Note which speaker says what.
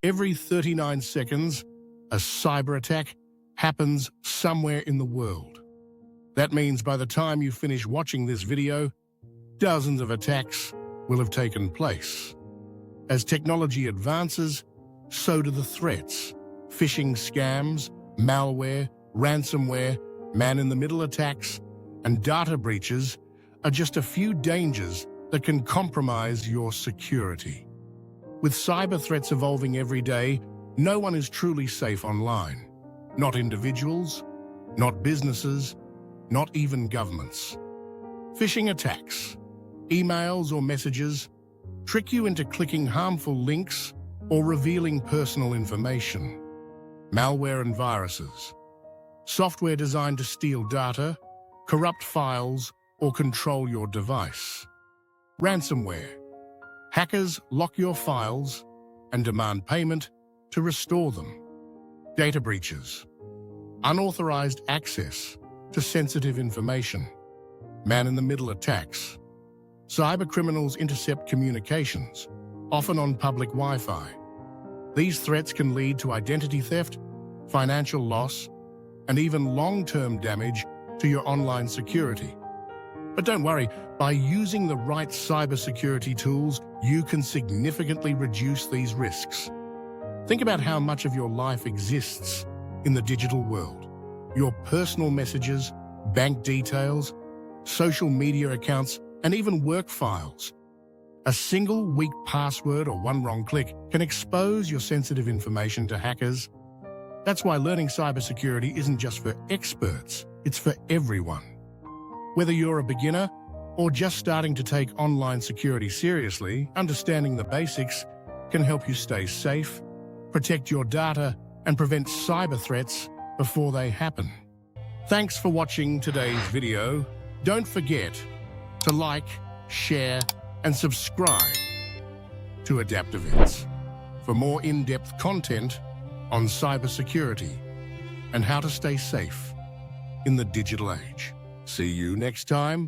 Speaker 1: Every 39 seconds, a cyber attack happens somewhere in the world. That means by the time you finish watching this video, dozens of attacks will have taken place. As technology advances, so do the threats. Phishing scams, malware, ransomware, man-in-the-middle attacks, and data breaches are just a few dangers that can compromise your security. With cyber threats evolving every day, no one is truly safe online. Not individuals, not businesses, not even governments. Phishing attacks, emails or messages, trick you into clicking harmful links or revealing personal information. Malware and viruses, software designed to steal data, corrupt files, or control your device. Ransomware, hackers lock your files and demand payment to restore them. Data breaches, unauthorized access to sensitive information. Man-in-the-middle attacks, cybercriminals intercept communications, often on public Wi-Fi. These threats can lead to identity theft, financial loss, and even long-term damage to your online security. But don't worry, by using the right cybersecurity tools, you can significantly reduce these risks. Think about how much of your life exists in the digital world. Your personal messages, bank details, social media accounts, and even work files. A single weak password or one wrong click can expose your sensitive information to hackers. That's why learning cybersecurity isn't just for experts, it's for everyone. Whether you're a beginner or just starting to take online security seriously, understanding the basics can help you stay safe, protect your data, and prevent cyber threats before they happen. Thanks for watching today's video. Don't forget to like, share, and subscribe to Adaptivids for more in-depth content on cybersecurity and how to stay safe in the digital age. See you next time.